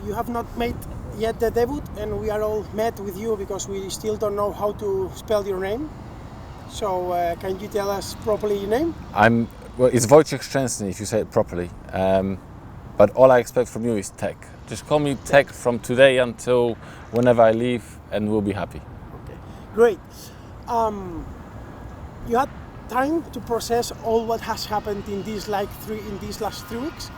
you have not made yet the debut, and we are all mad with you because we still don't know how to spell your name. So can you tell us properly your name? Well, it's Wojciech Szczęsny if you say it properly. But all I expect from you is Tech. Just call me Tech from today until whenever I leave, and we'll be happy. Okay, great. You had time to process all what has happened in these last 3 weeks?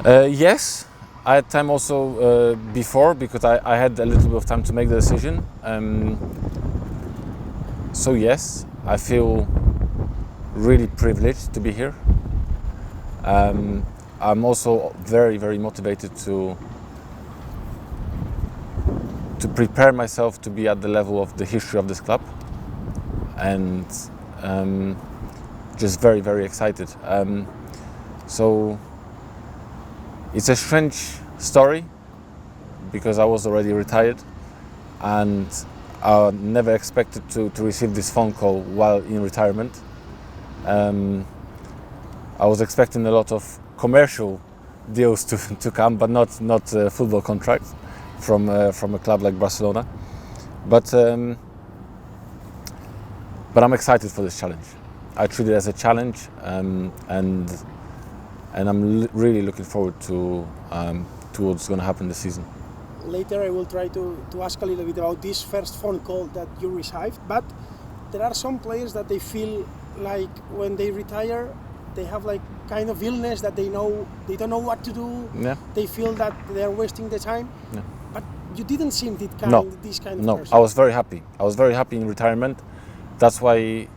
Yes, I had time also before because I had a little bit of time to make the decision. So yes, I feel really privileged to be here. I'm also very, very motivated to prepare myself to be at the level of the history of this club, and just very, very excited. So it's a strange story because I was already retired, and I never expected to receive this phone call while in retirement. I was expecting a lot of commercial deals to come, but not football contracts from a club like Barcelona. But I'm excited for this challenge. I treat it as a challenge, and I'm really looking forward to what's going to happen this season. Later I will try to ask a little bit about this first phone call that you received, but there are some players that they feel like when they retire they have like kind of illness that they don't know what to do. Yeah. They feel that they're wasting the time. Yeah. But you didn't seem this kind of No, person. I was very happy. I was very happy in retirement. That's why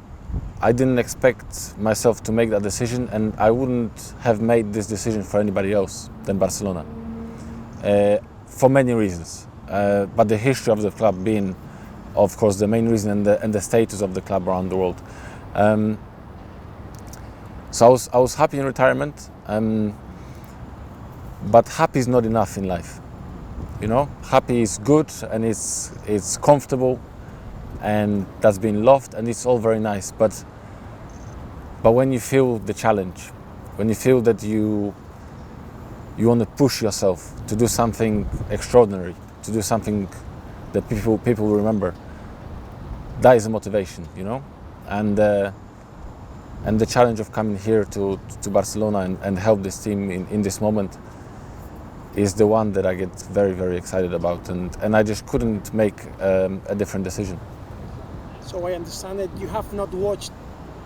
I didn't expect myself to make that decision, and I wouldn't have made this decision for anybody else than Barcelona. For many reasons. But the history of the club being, of course, the main reason, and the status of the club around the world. So I was happy in retirement, but happy is not enough in life. You know, happy is good and it's comfortable, and that's been loved, and it's all very nice. But when you feel the challenge, when you feel that you want to push yourself to do something extraordinary, to do something that people will remember, that is a motivation, you know, and the challenge of coming here to Barcelona and help this team in this moment is the one that I get very, very excited about, and I just couldn't make a different decision. So I understand that you have not watched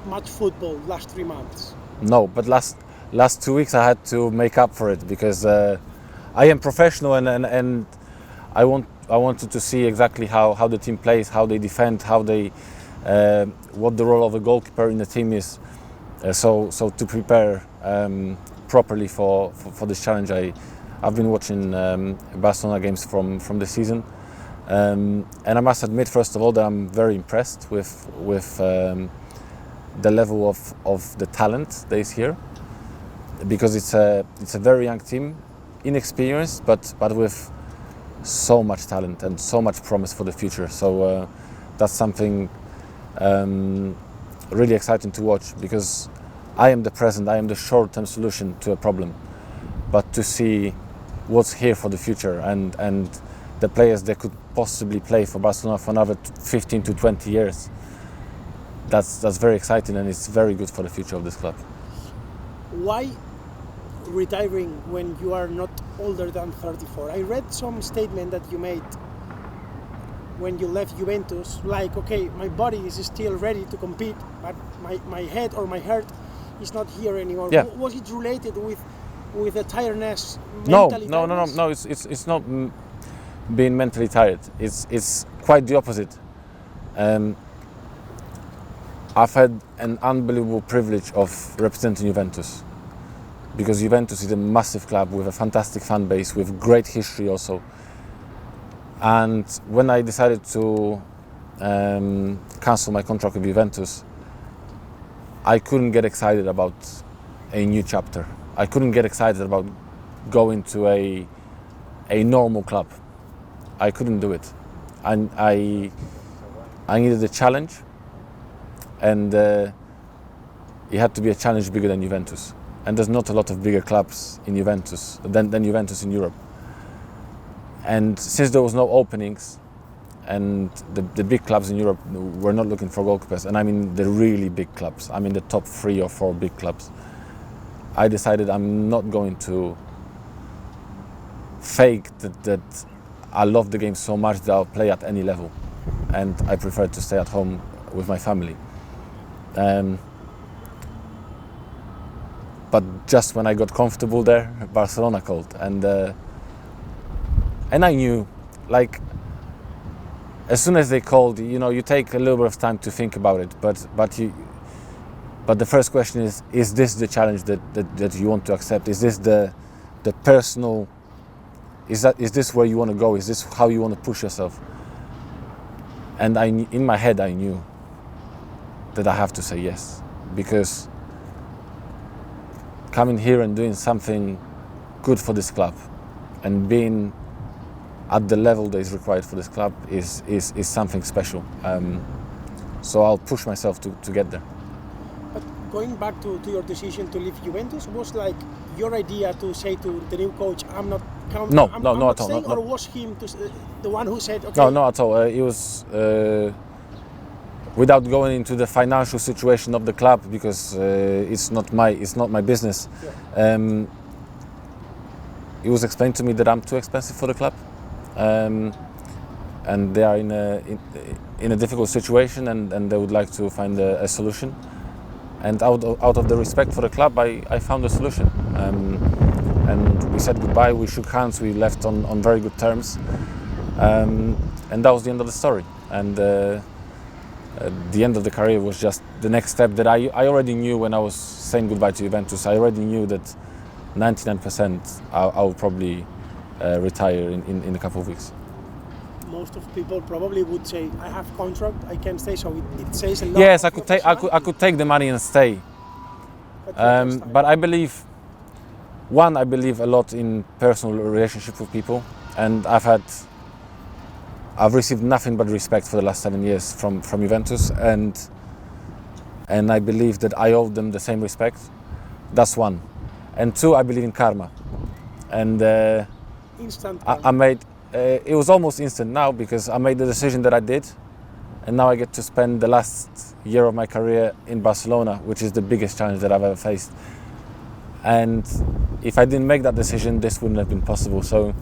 much football last 3 months. No, but last 2 weeks I had to make up for it because I am professional, and I wanted to see exactly how the team plays, how they defend, how they what the role of a goalkeeper in the team is. So to prepare properly for this challenge, I've been watching Barcelona games from the season, and I must admit, first of all, that I'm very impressed with the level of the talent that is here, because it's a very young team, inexperienced, but with so much talent and so much promise for the future. So that's something really exciting to watch, because I am the present, I am the short-term solution to a problem, but to see what's here for the future and the players that could possibly play for Barcelona for another 15 to 20 years, that's very exciting, and it's very good for the future of this club. Why retiring when you are not older than 34? I read some statement that you made when you left Juventus, like, okay, my body is still ready to compete, but my head or my heart is not here anymore. Yeah. Was it related with the tiredness? No, Tiredness? it's not being mentally tired. It's quite the opposite. I've had an unbelievable privilege of representing Juventus, because Juventus is a massive club with a fantastic fan base, with great history also. And when I decided to cancel my contract with Juventus, I couldn't get excited about a new chapter. I couldn't get excited about going to a normal club. I couldn't do it. And I needed a challenge, and it had to be a challenge bigger than Juventus. And there's not a lot of bigger clubs in Juventus than Juventus in Europe. And since there was no openings, and the big clubs in Europe were not looking for goalkeepers, and I mean the really big clubs, I mean the top 3 or 4 big clubs, I decided I'm not going to fake that I love the game so much that I'll play at any level, and I prefer to stay at home with my family. But just when I got comfortable there, Barcelona called, and I knew, like, as soon as they called, you know, you take a little bit of time to think about it, but the first question is this the challenge that you want to accept? Is this the personal? Is this where you want to go? Is this how you want to push yourself? And in my head, I knew that I have to say yes, because coming here and doing something good for this club and being at the level that is required for this club is something special. So I'll push myself to get there. But going back to your decision to leave Juventus, was like your idea to say to the new coach, I'm not coming? No, I'm not not at all. staying, No. or was him the one who said, okay? No, not at all. It was without going into the financial situation of the club, because it's not my business. Yeah. It was explained to me that I'm too expensive for the club, and they are in a difficult situation, and they would like to find a solution. And out of the respect for the club, I found a solution. And we said goodbye. We shook hands. We left on very good terms, and that was the end of the story. And the end of the career was just the next step that I already knew when I was saying goodbye to Juventus. I already knew that 99% I will probably retire in a couple of weeks. Most of people probably would say, I have contract, I can stay, so it says a lot. Yes, I of could your take I could take the money and stay. But I believe a lot in personal relationship with people, and I've received nothing but respect for the last 7 years from Juventus, and I believe that I owe them the same respect. That's one. And two, I believe in karma. And Instant. I made it was almost instant now, because I made the decision that I did, and now I get to spend the last year of my career in Barcelona, which is the biggest challenge that I've ever faced. And if I didn't make that decision, this wouldn't have been possible. So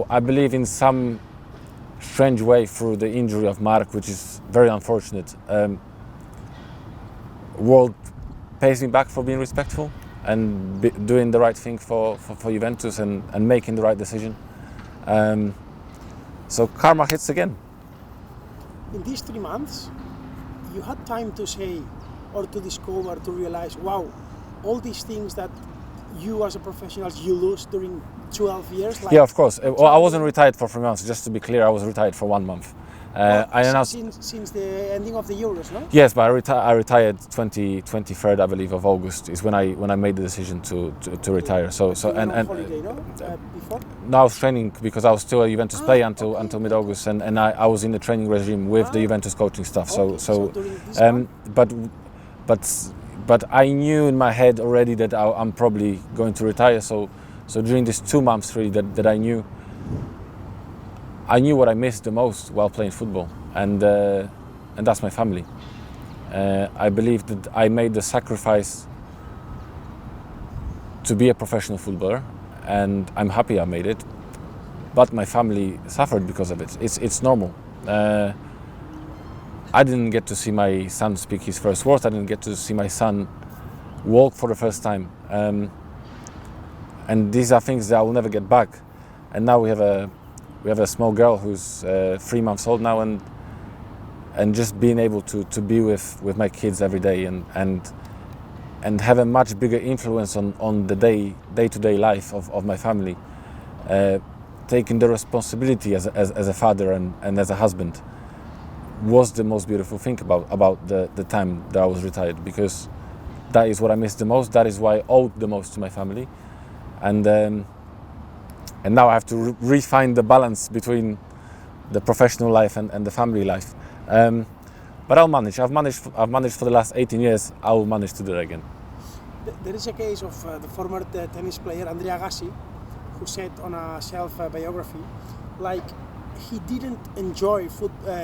I believe in some strange way, through the injury of Marc, which is very unfortunate, world pays me back for being respectful and doing the right thing for Juventus and making the right decision. So karma hits again. In these 3 months, you had time to say, or to discover, to realize, wow, all these things that you as a professional, you lose during 12 years? Like, Yeah, of course. Well, I wasn't retired for 3 months. Just to be clear, I was retired for 1 month. I announced since the ending of the Euros, no? Yes, but I retired 23rd, I believe, of August is when I made the decision to retire. So You were and on holiday, no? Before? now I was training, because I was still a Juventus player until mid-August, and I was in the training regime with the Juventus coaching staff. Okay, so during this month? But I knew in my head already that I'm probably going to retire. So during these 2 months really that I knew what I missed the most while playing football, and that's my family. I believe that I made the sacrifice to be a professional footballer, and I'm happy I made it. But my family suffered because of it. It's normal. I didn't get to see my son speak his first words. I didn't get to see my son walk for the first time. And these are things that I will never get back. And now we have a small girl who's 3 months old now, and just being able to be with my kids every day and have a much bigger influence on the day-to-day life of my family, taking the responsibility as a father and as a husband, was the most beautiful thing about the time that I was retired, because that is what I missed the most. That is why I owed the most to my family, and now I have to refine the balance between the professional life and the family life. But I'll manage. I've managed for the last 18 years. I will manage to do it again. There is a case of the former tennis player Andrea Agassi, who said on a self-biography, like he didn't enjoy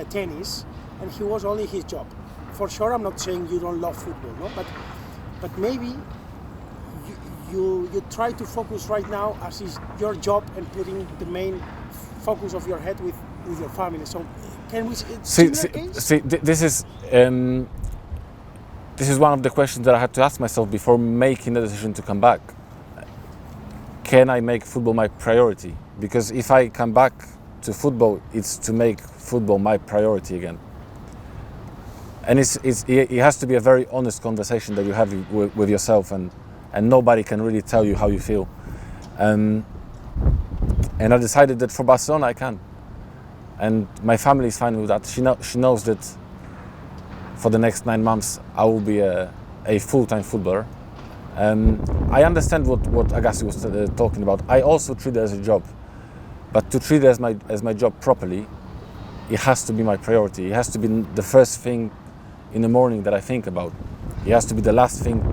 tennis, and he was only his job. For sure, I'm not saying you don't love football, no, but maybe you try to focus right now as is your job and putting the main focus of your head with your family. So can we this is one of the questions that I had to ask myself before making the decision to come back. Can I make football my priority? Because if I come back to football, it's to make football my priority again. And it has to be a very honest conversation that you have with yourself, and nobody can really tell you how you feel. And I decided that for Barcelona I can. And my family is fine with that. She knows that for the next 9 months I will be a full-time footballer. I understand what Agassi was talking about. I also treat it as a job. But to treat it as my job properly, it has to be my priority. It has to be the first thing in the morning that I think about. It has to be the last thing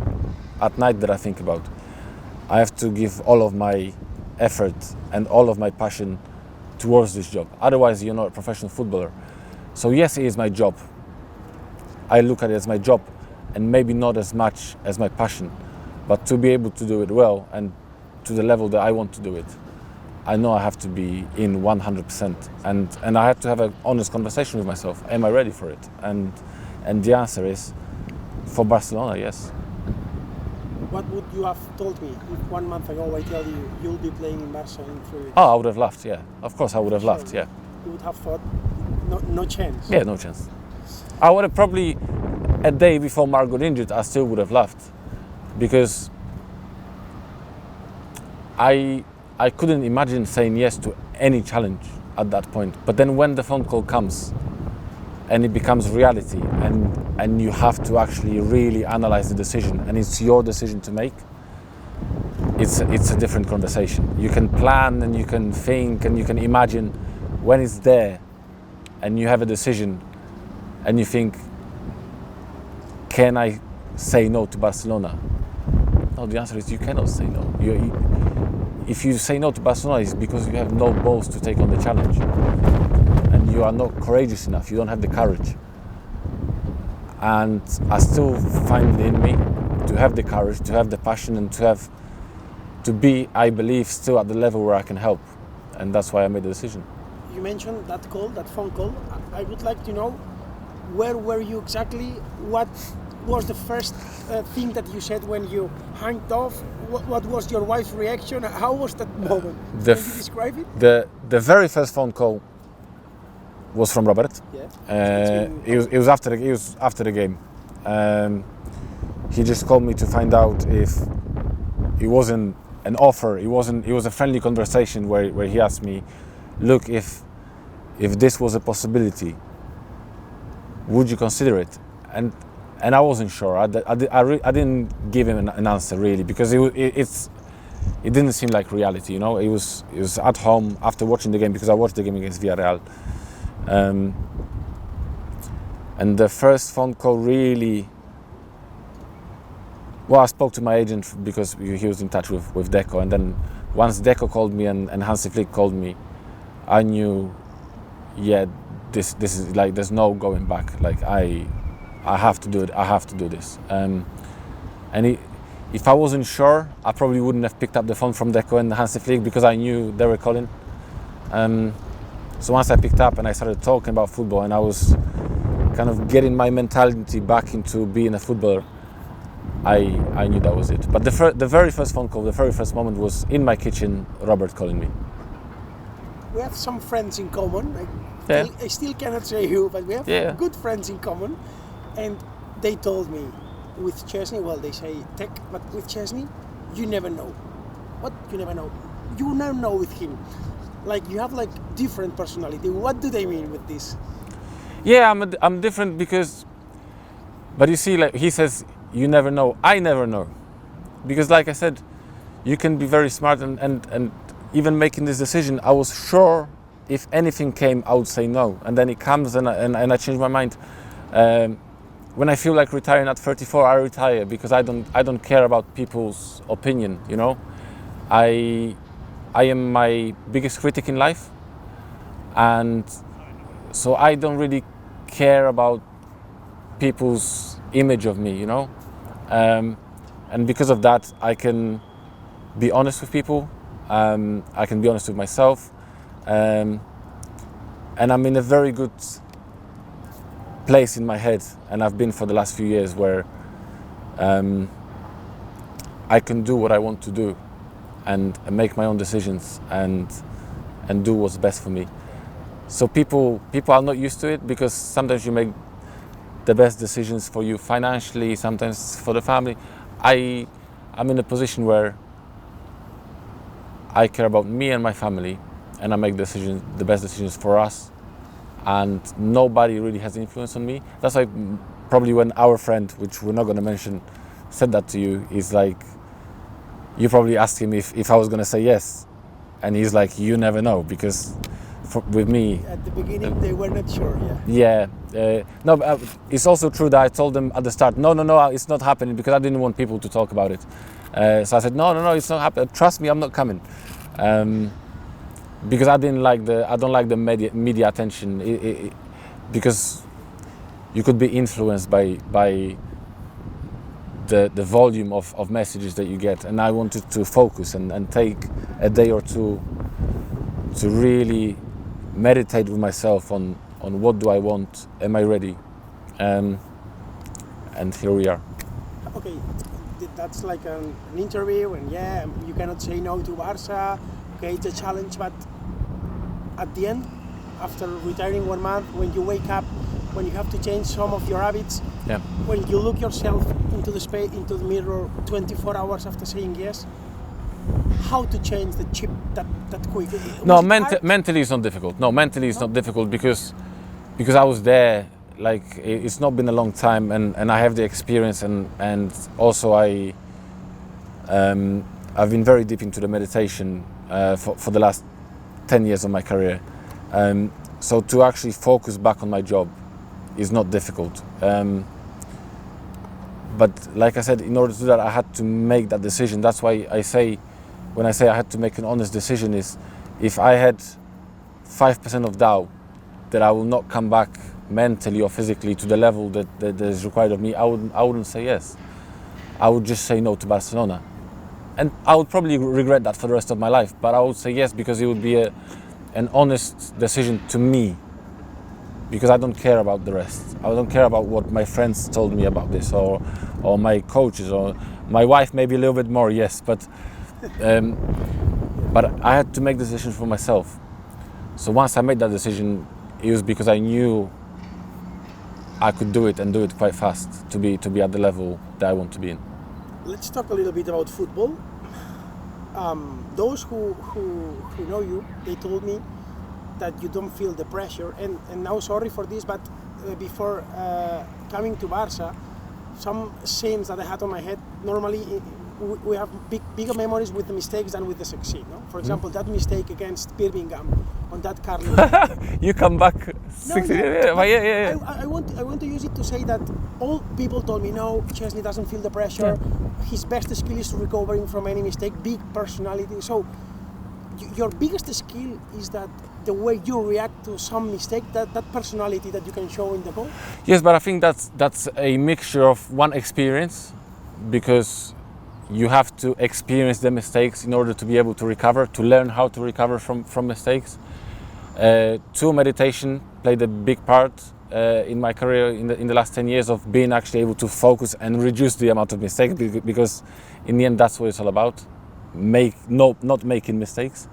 at night that I think about. I have to give all of my effort and all of my passion towards this job. Otherwise, you're not a professional footballer. So yes, it is my job. I look at it as my job, and maybe not as much as my passion. But to be able to do it well and to the level that I want to do it, I know I have to be in 100%. And I have to have an honest conversation with myself. Am I ready for it? And the answer is, for Barcelona, yes. What would you have told me if 1 month ago I tell you you'll be playing in Barca in 3 weeks? Oh, I would have laughed, yeah. Of course I would have laughed, yeah. You would have thought, no chance. Yeah, no chance. I would have probably, a day before Marc got injured, I still would have laughed. Because I couldn't imagine saying yes to any challenge at that point. But then when the phone call comes and it becomes reality, and you have to actually really analyze the decision, and it's your decision to make, it's a different conversation. You can plan and you can think and you can imagine. When it's there and you have a decision and you think, can I say no to Barcelona? No, the answer is you cannot say no. If you say no to Barcelona, it's because you have no balls to take on the challenge. And you are not courageous enough, you don't have the courage. And I still find it in me to have the courage, to have the passion, and to be, I believe, still at the level where I can help. And that's why I made the decision. You mentioned that phone call. I would like to know, where were you exactly? What was the first thing that you said when you hung off? What was your wife's reaction? How was that moment? Can you describe it? The very first phone call was from Robert. Yeah. It was after the game. He just called me to find out if it wasn't an offer. It was a friendly conversation where he asked me, look, if this was a possibility, would you consider it? And I wasn't sure. I didn't give him an answer really, because it didn't seem like reality. You know, it was at home after watching the game, because I watched the game against Villarreal. And the first phone call really, well, I spoke to my agent because he was in touch with Deco, and then once Deco called me and Hansi Flick called me, I knew, yeah, this is like, there's no going back. Like I have to do it. I have to do this. If I wasn't sure, I probably wouldn't have picked up the phone from Deco and Hansi Flick, because I knew they were calling. So once I picked up and I started talking about football, and I was kind of getting my mentality back into being a footballer, I knew that was it. But the very first phone call, the very first moment was in my kitchen, Robert calling me. We have some friends in common. Yeah. I still cannot say who, but we have good friends in common. And they told me, with Chesney, well, they say tech, but with Chesney, you never know. What? You never know. You never know with him. Like, you have like different personality. What do they mean with this? Yeah, I'm different because, but you see, like he says, you never know. I never know, because like I said, you can be very smart and even making this decision, I was sure if anything came, I would say no, and then it comes and I change my mind. When I feel like retiring at 34, I retire, because I don't care about people's opinion. You know, I am my biggest critic in life, and so I don't really care about people's image of me, you know. And because of that, I can be honest with people. I can be honest with myself, and I'm in a very good place in my head, and I've been for the last few years, where I can do what I want to do, and make my own decisions, and do what's best for me. So people are not used to it, because sometimes you make the best decisions for you financially, sometimes for the family. I'm in a position where I care about me and my family, and I make decisions, the best decisions for us, and nobody really has influence on me. That's why probably when our friend, which we're not going to mention, said that to you, is like, you probably asked him if I was going to say yes, and he's like, you never know, because with me, At the beginning, they were not sure. Yeah. no, but, it's also true that I told them at the start, no, it's not happening, because I didn't want people to talk about it. So I said, no, it's not happening. Trust me, I'm not coming, because I don't like the media attention, because you could be influenced by the volume of messages that you get, and I wanted to focus and take a day or two to really meditate with myself on what do I want, am I ready, and here we are. Okay, that's like an interview, and yeah, you cannot say no to Barca. Okay, it's a challenge, but at the end, after retiring 1 month, when you wake up, when you have to change some of your habits, Yeah. when you look yourself into the space, into the mirror 24 hours after saying yes, how to change the chip that quick? No, mentally it's not difficult. No, mentally it's not difficult, because I was there. Like, it's not been a long time, and I have the experience, and also I've been very deep into the meditation for the last 10 years of my career. So to actually focus back on my job is not difficult. But like I said, in order to do that, I had to make that decision. That's why when I say I had to make an honest decision, is if I had 5% of doubt that I will not come back mentally or physically to the level that is required of me, I wouldn't say yes. I would just say no to Barcelona. And I would probably regret that for the rest of my life, but I would say yes, because it would be an honest decision to me, because I don't care about the rest. I don't care about what my friends told me about this, or my coaches, or my wife, maybe a little bit more, yes, but I had to make the decision for myself. So once I made that decision, it was because I knew I could do it, and do it quite fast, to be at the level that I want to be in. Let's talk a little bit about football. Those who know you, they told me that you don't feel the pressure, and now sorry for this, but before coming to Barca, some scenes that I had on my head, normally we have bigger memories with the mistakes than with the succeed. No? For example, that mistake against Birmingham on that Carling. You come back No, 60 yeah, yeah. I want to use it to say that all people told me, no, Chesney doesn't feel the pressure. His best skill is recovering from any mistake. Big personality. So your biggest skill is that the way you react to some mistake, that personality that you can show in the goal. Yes, but I think that's a mixture of one experience, because you have to experience the mistakes in order to be able to recover, to learn how to recover from mistakes. Two, meditation played a big part in my career in the last 10 years, of being actually able to focus and reduce the amount of mistakes, because in the end that's what it's all about, not making mistakes.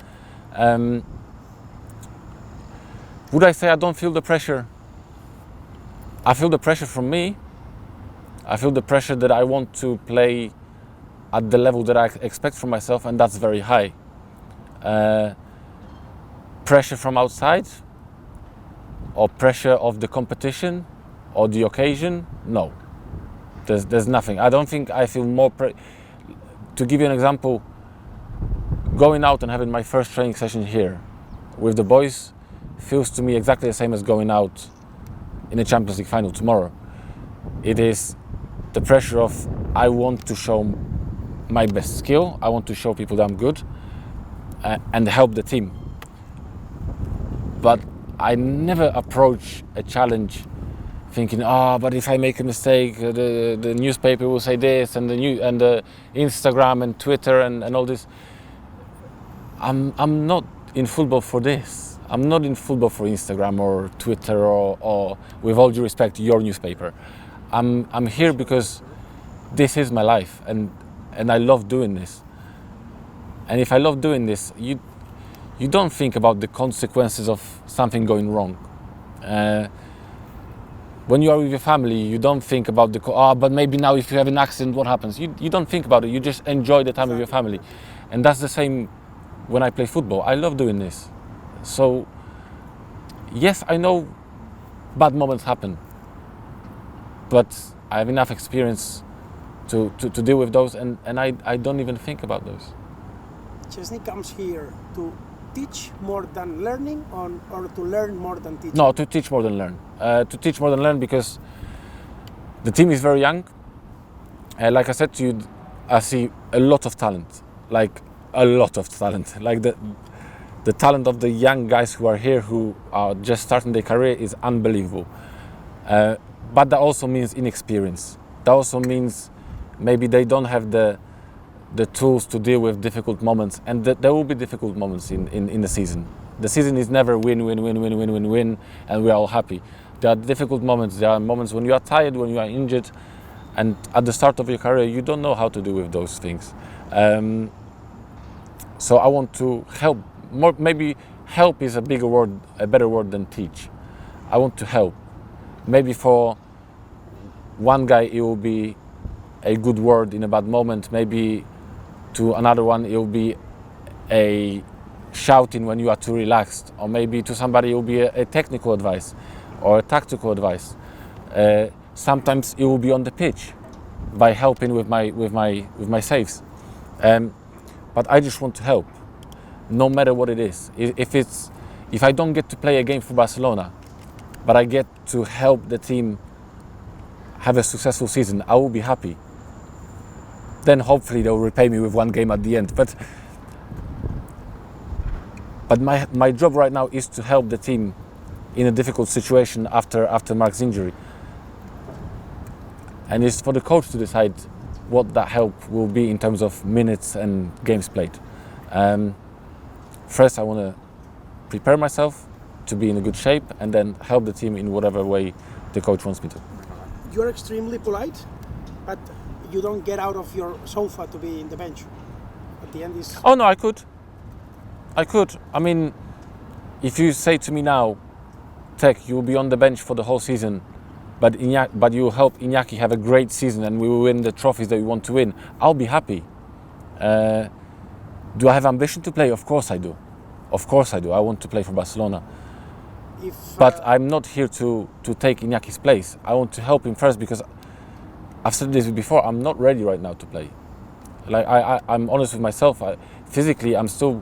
Would I say I don't feel the pressure? I feel the pressure from me. I feel the pressure that I want to play at the level that I expect from myself, and that's very high. Pressure from outside, or pressure of the competition or the occasion? No, there's nothing. I don't think I feel more to give you an example, going out and having my first training session here with the boys feels to me exactly the same as going out in a Champions League final tomorrow. It is the pressure of, I want to show my best skill, I want to show people that I'm good, and help the team. But I never approach a challenge thinking, but if I make a mistake, the newspaper will say this, and the Instagram and Twitter and all this. I'm not in football for this. I'm not in football for Instagram or Twitter or with all due respect, your newspaper. I'm here because this is my life, and I love doing this. And if I love doing this, you don't think about the consequences of something going wrong. When you are with your family, you don't think about but maybe now if you have an accident, what happens? You don't think about it. You just enjoy the time with your family. And that's the same when I play football. I love doing this. So, yes, I know bad moments happen, but I have enough experience to deal with those, and I don't even think about those. Szczesny comes here to teach more than learning or to learn more than teaching? No, to teach more than learn. To teach more than learn because the team is very young. Like I said to you, I see a lot of talent. Like a lot of talent. Like the talent of the young guys who are here, who are just starting their career, is unbelievable. But that also means inexperience. That also means maybe they don't have the tools to deal with difficult moments, and there will be difficult moments in the season. The season is never win, and we're all happy. There are difficult moments. There are moments when you are tired, when you are injured, and at the start of your career, you don't know how to deal with those things. So I want to help. Maybe help is a better word than teach. I want to help. Maybe for one guy it will be a good word in a bad moment. Maybe to another one it will be a shouting when you are too relaxed, or maybe to somebody it will be a technical advice or a tactical advice. Sometimes it will be on the pitch by helping with my saves. But I just want to help, no matter what it is. If I don't get to play a game for Barcelona, but I get to help the team have a successful season, I will be happy. Then hopefully they'll repay me with one game at the end. But my job right now is to help the team in a difficult situation after Mark's injury. And it's for the coach to decide what that help will be in terms of minutes and games played. First, I want to prepare myself to be in a good shape, and then help the team in whatever way the coach wants me to. You're extremely polite, but you don't get out of your sofa to be in the bench. At the end is... Oh no, I could. I mean, if you say to me now, Tech, you will be on the bench for the whole season, but you will help Iñaki have a great season and we will win the trophies that we want to win, I'll be happy. Do I have ambition to play? Of course I do. I want to play for Barcelona. But I'm not here to take Iñaki's place. I want to help him first because I've said this before, I'm not ready right now to play. Like I'm honest with myself. Physically, I'm still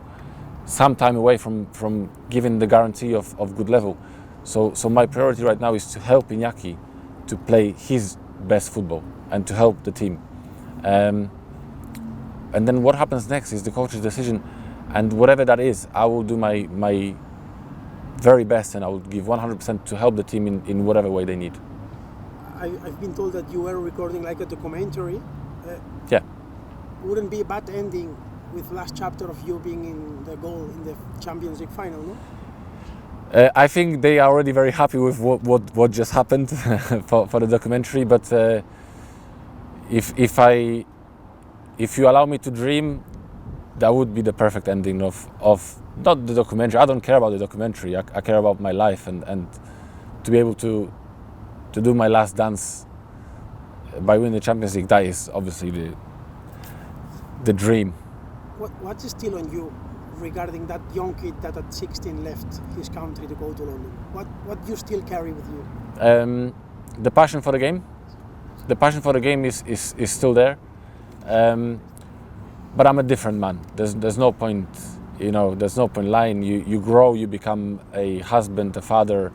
some time away from giving the guarantee of good level. So my priority right now is to help Iñaki to play his best football and to help the team. And then what happens next is the coach's decision, and whatever that is, I will do my very best, and I will give 100% to help the team in whatever way they need. I've been told that you were recording like a documentary. Yeah. Wouldn't be a bad ending with last chapter of you being in the goal in the Champions League final, no? I think they are already very happy with what just happened for the documentary. But if you allow me to dream, that would be the perfect ending of not the documentary. I don't care about the documentary. I care about my life and to be able to do my last dance by winning the Champions League. That is obviously the dream. What is still on you regarding that young kid that at 16 left his country to go to London? What you still carry with you? The passion for the game. The passion for the game is still there. But I'm a different man. There's no point, there's no point lying. You grow, you become a husband, a father,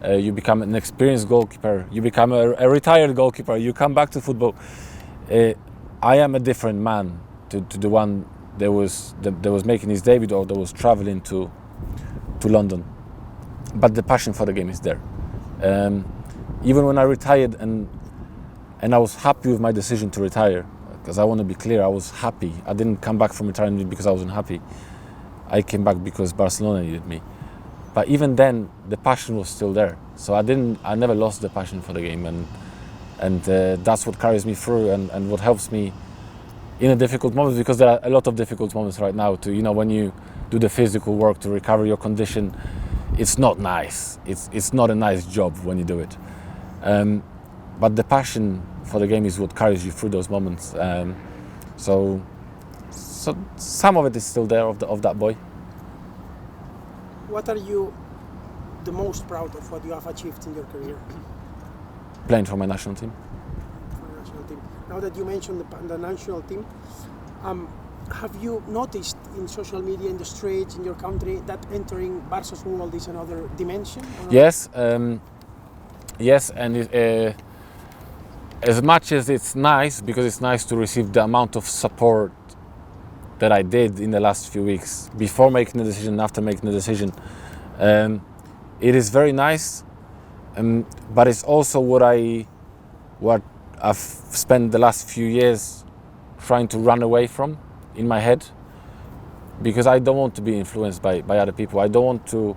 you become an experienced goalkeeper, you become a retired goalkeeper, you come back to football. I am a different man to the one there was making his debut or that was traveling to London. But the passion for the game is there. Even when I retired and I was happy with my decision to retire, because I want to be clear, I was happy. I didn't come back from retirement because I wasn't happy. I came back because Barcelona needed me. But even then, the passion was still there. So I never lost the passion for the game, and that's what carries me through and what helps me in a difficult moment, because there are a lot of difficult moments right now. When you do the physical work to recover your condition, it's not nice. It's not a nice job when you do it. But the passion for the game is what carries you through those moments. So some of it is still there of that boy. What are you the most proud of what you have achieved in your career? Playing for my national team. For the national team. Now that you mentioned the national team, have you noticed in social media, in the streets, in your country, that entering Barca's world is another dimension? Yes, yes, and as much as it's nice, because it's nice to receive the amount of support that I did in the last few weeks, before making the decision, after making the decision, it is very nice, but it's also what I've spent the last few years trying to run away from in my head, because I don't want to be influenced by other people. I don't want to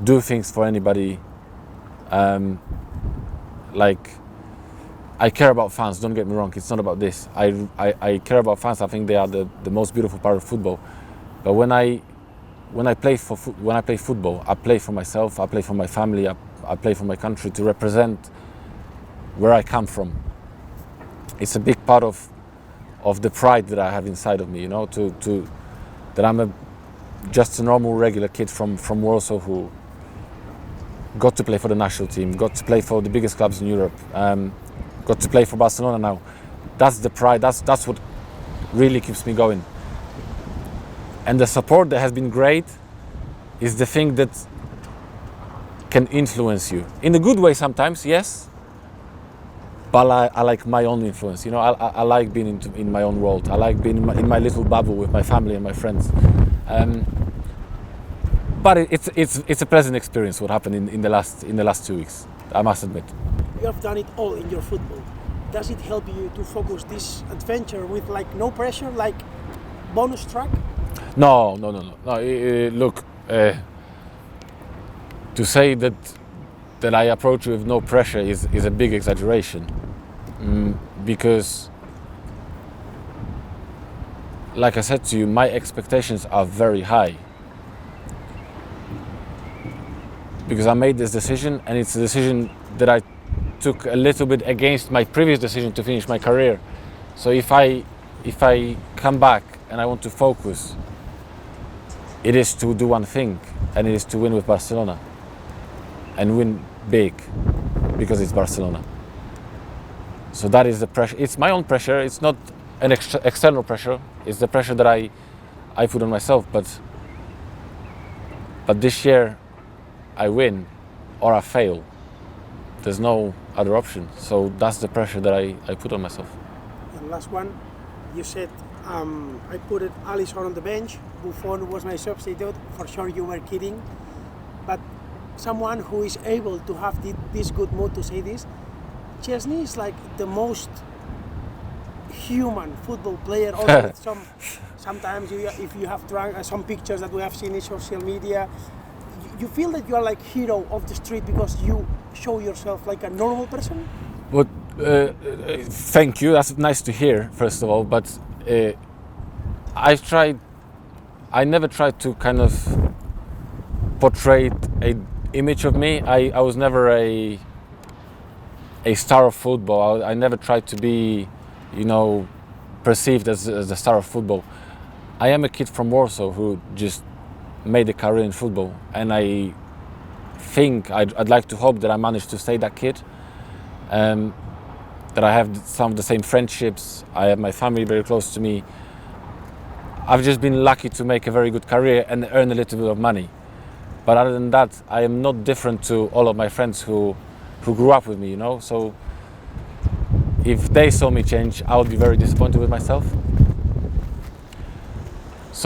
do things for anybody. Like, I care about fans, don't get me wrong, it's not about this. I care about fans. I think they are the most beautiful part of football. But when I play football, I play for myself, I play for my family, I play for my country, to represent where I come from. It's a big part of the pride that I have inside of me, that I'm just a normal, regular kid from Warsaw who got to play for the national team, got to play for the biggest clubs in Europe, got to play for Barcelona now. That's the pride, that's what really keeps me going. And the support that has been great is the thing that can influence you. In a good way sometimes, yes, but I like my own influence. I like being in my own world. I like being in my little bubble with my family and my friends. But it's a pleasant experience what happened in the last 2 weeks, I must admit. You have done it all in your football. Does it help you to focus this adventure with no pressure, like bonus track? No. Look, to say that I approach with no pressure is a big exaggeration, because, like I said to you, my expectations are very high. Because I made this decision, and it's a decision that I took a little bit against my previous decision to finish my career. So if I come back and I want to focus, it is to do one thing, and it is to win with Barcelona, and win big, because it's Barcelona. So that is the pressure. It's my own pressure. It's not an external pressure. It's the pressure that I put on myself. But this year, I win or I fail. There's no other option. So that's the pressure that I put on myself. And last one, you said I put Alisson on the bench. Buffon was my substitute. For sure, you were kidding. But someone who is able to have this good mood to say this, Szczesny is like the most human football player. Also, sometimes if you have drunk some pictures that we have seen in social media, you feel that you are like hero of the street because you show yourself like a normal person? But thank you, that's nice to hear, first of all, but I never tried to kind of portray an image of me. I was never a star of football. I never tried to be, perceived as a star of football. I am a kid from Warsaw who just made a career in football, and I think I'd like to hope that I managed to stay that kid, that I have some of the same friendships, I have my family very close to me. I've just been lucky to make a very good career and earn a little bit of money. But other than that, I am not different to all of my friends who grew up with me, So if they saw me change, I would be very disappointed with myself.